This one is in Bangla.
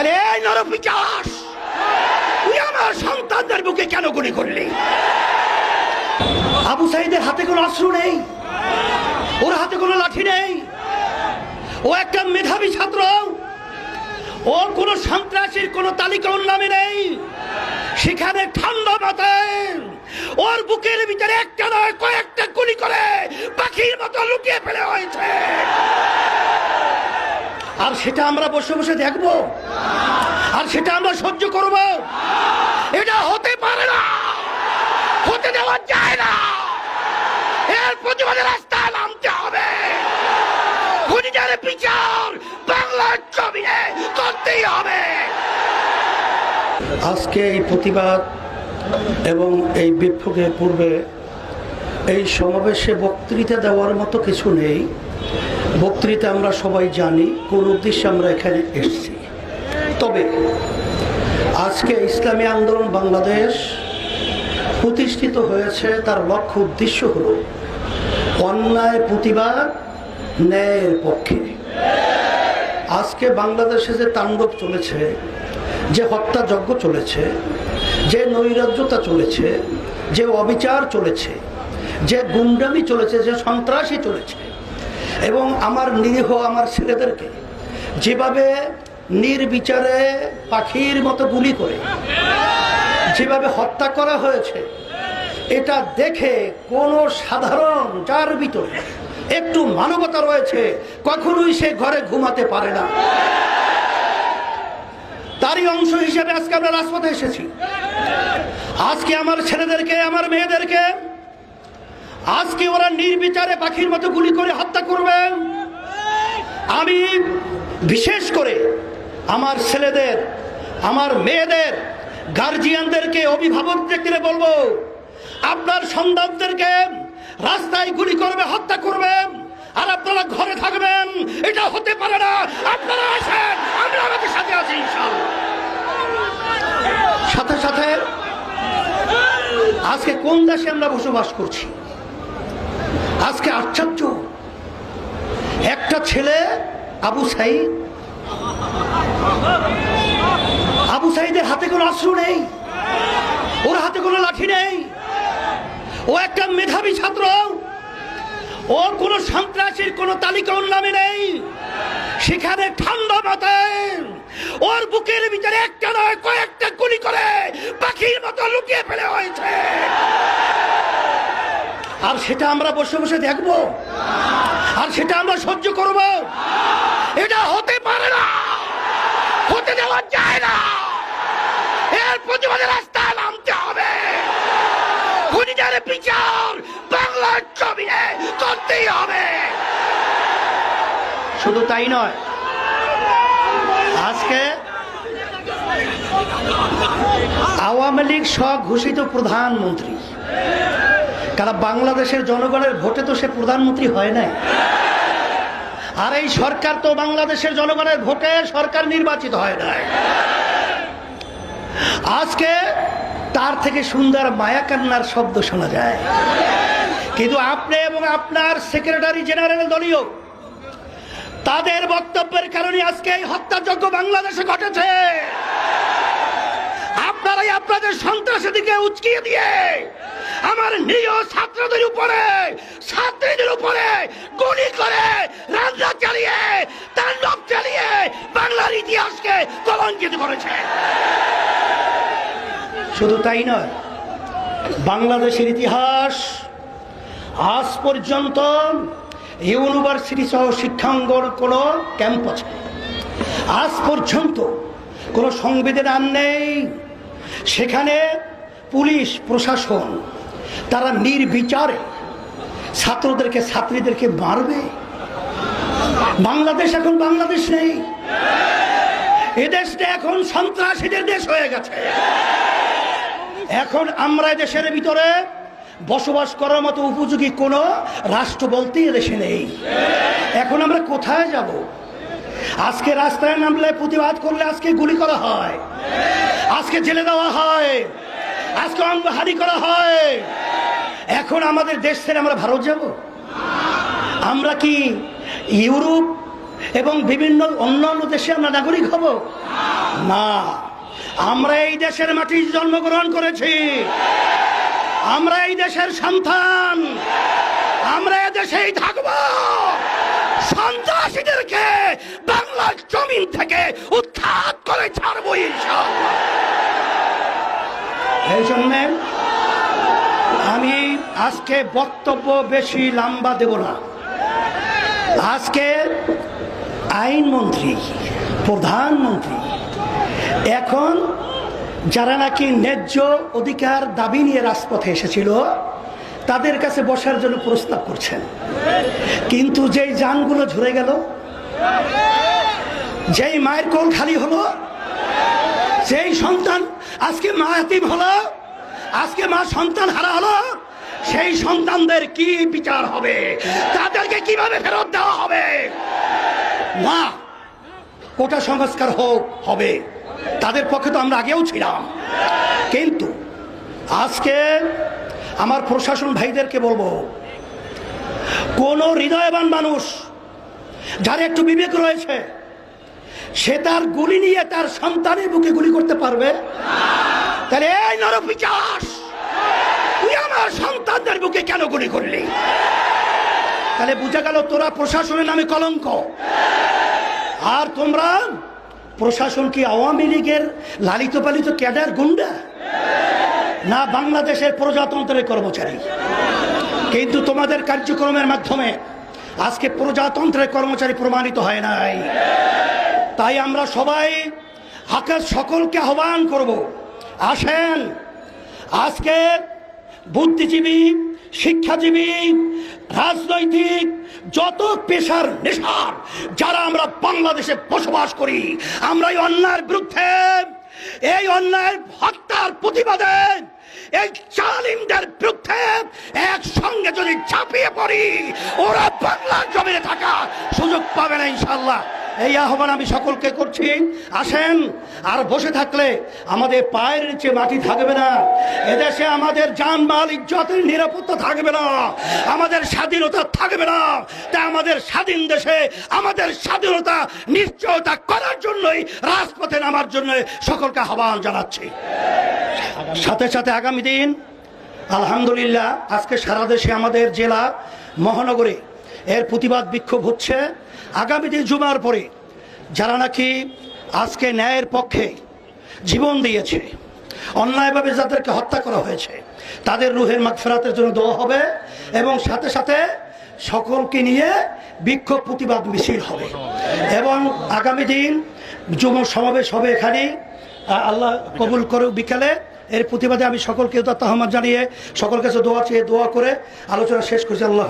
তাহলে এই নরপিচাস, তুই আমার সন্তানদের বুকে কেন গুলি করলি? আবু সাইদের হাতে কোনো অস্ত্র নেই, ওর হাতে কোনো লাঠি নেই, ও একটা মেধাবী ছাত্র, ওর কোনো সন্ত্রাসীর কোনো তালিকা ওর নামে নেই। সেখানে ঠান্ডা মাথায় ওর বুকের ভিতরে একটা নয় কয়েকটা গুলি করে পাখির মতো লুকিয়ে ফেলে হয়েছে। আর সেটা আমরা বসে বসে দেখব, আর সেটা আমরা সহ্য করব? এটা হতে পারে না, হতে দেওয়া যায় না। এর প্রতিবাদে রাস্তায় নামতে হবে। খুনিদের বিচার বাংলার জমিনে করতেই হবে। আজকে এই প্রতিবাদ এবং এই বিক্ষোভের পূর্বে এই সমাবেশে বক্তৃতা দেওয়ার মতো কিছু নেই। বক্তৃতা আমরা সবাই জানি কোন উদ্দেশ্যে আমরা এখানে এসেছি। তবে আজকে ইসলামী আন্দোলন বাংলাদেশ প্রতিষ্ঠিত হয়েছে, তার লক্ষ্য উদ্দেশ্য হল অন্যায় প্রতিবাদ, ন্যায়ের পক্ষে। আজকে বাংলাদেশে যে তাণ্ডব চলেছে, যে হত্যাযজ্ঞ চলেছে, যে নৈরাজ্যতা চলেছে, যে অবিচার চলেছে, যে গুন্ডামি চলেছে, যে সন্ত্রাসী চলেছে, এবং আমার নিরীহ আমার ছেলেদেরকে যেভাবে নির্বিচারে পাখির মতো গুলি করে যেভাবে হত্যা করা হয়েছে, এটা দেখে কোন সাধারণ যার ভিতরে একটু মানবতা রয়েছে কখনোই সে ঘরে ঘুমাতে পারে না। তারই অংশ হিসেবে আজকে আমরা রাজপথে এসেছি। আজকে আমার ছেলেদেরকে, আমার মেয়েদেরকে আজকে ওরা নির্বিচারে পাখির মতো গুলি করে হত্যা করবে। আমি বিশেষ করে আমার ছেলেদের, আমার মেয়েদের গার্জিয়ানদেরকে, অভিভাবকদেরকে বলবো, আপনার সন্তানদেরকে রাস্তায় গুলি করবে, হত্যা করবে, আর আপনারা ঘরে থাকবেন, এটা হতে পারে না। আপনারা আসেন, আমরা আমাদের সাথে আছি ইনশাআল্লাহ। সাথে সাথে আজকে কোন দেশে আমরা বসবাস করছি? আজকে আশ্চর্য, একটা ছেলে আবু সাইদ, আবু সাইদের হাতে কোনো অস্ত্র নেই, ওর হাতে কোনো লাঠি নেই, ও একটা মেধাবী ছাত্র, ওর কোনো সন্ত্রাসীর কোনো তালিকা ওর নামে নেই। সেখানে ঠান্ডা মাথায় ওর বুকের ভিতরে একটা নয় কয়েকটা গুলি করে পাখির মতো লুকিয়ে ফেলে হয়েছে। আর সেটা আমরা বসে বসে দেখব, আর সেটা আমরা সহ্য করব? এটা হতে পারে না, হতে দেওয়া যায় না। এর প্রতিবাদে রাস্তায় নামতে হবে। খুনিদের বিচার বাংলার জমিনে করতেই হবে। শুধু তাই নয়, আজকে আওয়ামী লীগ স্বঘোষিত প্রধানমন্ত্রী, কারণ বাংলাদেশের জনগণের ভোটে তো সে প্রধানমন্ত্রী হয় নাই। আর এই সরকার তো বাংলাদেশের জনগণের ভোটে সরকার নির্বাচিত হয় নাই। আজকে তার থেকে সুন্দর মায়া কান্নার শব্দ শোনা যায়। কিন্তু আপনি এবং আপনার সেক্রেটারি জেনারেল দলীয়, তাদের বক্তব্যের কারণে আজকে এই হত্যাযজ্ঞ বাংলাদেশে ঘটেছে। আপনারাই আপনাদের সন্ত্রাসের দিকে উচকিয়ে দিয়ে আমার নিরীহ ছাত্রদের উপরে, ছাত্রীদের উপরে গুলি করে, রান্না চালিয়ে, তাণ্ডব চালিয়ে বাংলার ইতিহাসকে কলঙ্কিত করেছে। শুধু তাই নয়, বাংলাদেশের ইতিহাস আজ পর্যন্ত ইউনিভার্সিটি সহ শিক্ষাঙ্গন কোন ক্যাম্প আছে, আজ পর্যন্ত কোন সংবিধান নেই সেখানে পুলিশ প্রশাসন তারা নির্বিচারে ছাত্রদেরকে, ছাত্রীদেরকে মারবে। বাংলাদেশ এখন বাংলাদেশ নেই, এদেশটা এখন সন্ত্রাসীদের দেশ হয়ে গেছে। এখন আমরা দেশের ভিতরে বসবাস করার মতো উপযোগী কোন রাষ্ট্র বলতে দেশে নেই। এখন আমরা কোথায় যাব? আজকে রাস্তায় নামলে, প্রতিবাদ করলে আজকে গুলি করা হয়, আজকে জেলে দেওয়া হয়, আজকে অঙ্গহানি করা হয়। এখন আমাদের দেশ ছেড়ে আমরা ভারত যাব? আমরা কি ইউরোপ এবং বিভিন্ন অন্যান্য দেশে আমরা নাগরিক হব না। আমরা এই দেশের মাটিতে জন্মগ্রহণ করেছি, আমরা এই দেশের সন্তান, আমরা এই দেশেই থাকব। সন্ত্রাসীদেরকে বাংলার জমিন থেকে উৎখাত করে ছাড়বো ইনশাআল্লাহ। এই জন্য আমি আজকে বক্তব্য বেশি লম্বা দেব না। আজকে আইনমন্ত্রী, প্রধানমন্ত্রী এখন যারা নাকি ন্যায্য অধিকার দাবি নিয়ে রাজপথে এসেছিল তাদের কাছে বসার জন্য প্রস্তাব করছেন, কিন্তু যেই যানগুলো ঝরে গেল, যেই মায়ের কোল খালি হলো, যেই সন্তান আজকে মা এতিম হলো, আজকে মা সন্তান হারা হলো, সেই সন্তানদের কি বিচার হবে? তাদেরকে কিভাবে ফেরত দেওয়া হবে? না, কোটা সংস্কার হবে, তাদের পক্ষে তো আমরা আগেও ছিলাম। কিন্তু আজকে আমার প্রশাসন ভাইদেরকে বলবো, কোন হৃদয়বান মানুষ যার একটু বিবেক রয়েছে সে তার গুলি নিয়ে তার সন্তানের বুকে গুলি করতে পারবে? তাহলে এই নরপিশাচ, তুই আমার সন্তানদের বুকে কেন গুলি করলি? তাহলে বুঝা গেল তোরা প্রশাসনের নামে কলঙ্ক। আর তোমরা প্রশাসন কি আওয়ামী লীগের লালিত পালিত ক্যাডার গুন্ডা না বাংলাদেশের প্রজাতন্ত্রের কর্মচারী? কিন্তু তোমাদের কার্যক্রমের মাধ্যমে আজকে প্রজাতন্ত্রের কর্মচারী প্রমাণিত হয় নাই। তাই আমরা সবাই হাকের সকলকে আহ্বান করব, আসেন আজকে বুদ্ধিজীবী, শিক্ষাজীবী, রাজনৈতিক যত পেশার নেশার যারা আমরা বাংলাদেশে বসবাস করি, আমরা এই অন্যায়ের বিরুদ্ধে, এই অন্যায়ের হত্যার প্রতিবাদে, এই জালিমদের বিরুদ্ধে একসঙ্গে যদি ঝাঁপিয়ে পড়ি, ওরা বাংলার জমিনে থাকার সুযোগ পাবে না ইনশাআল্লাহ। এই আহ্বান আমি সকলকে করছি, আসেন। আর বসে থাকলে আমাদের পায়ের নিচে মাটি থাকবে না, এদেশে আমাদের জানমাল ইজ্জতের নিরাপত্তা থাকবে না, আমাদের স্বাধীনতা থাকবে না। তাই আমাদের স্বাধীন দেশে আমাদের স্বাধীনতা নিশ্চয়তা করার জন্যই রাজপথে নামার জন্য সকলকে আহ্বান জানাচ্ছি। সাথে সাথে আগামী দিন আলহামদুলিল্লাহ আজকে সারা দেশে আমাদের জেলা মহানগরে এর প্রতিবাদ বিক্ষোভ হচ্ছে। আগামী দিন জুমার পরে যারা নাকি আজকে ন্যায়ের পক্ষে জীবন দিয়েছে, অন্যায়ভাবে যাদেরকে হত্যা করা হয়েছে, তাদের রুহের মাগফিরাতের জন্য দোয়া হবে এবং সাথে সাথে সকলকে নিয়ে বিক্ষোভ প্রতিবাদ মিছিল হবে। এবং আগামী দিন জুমার সমাবেশ হবে এখানে, আল্লাহ কবুল করে বিকালে। এর প্রতিবাদে আমি সকলকে আহ্বান জানিয়ে সকল কাছে দোয়া চেয়ে দোয়া করে আলোচনা শেষ করছি। আল্লাহ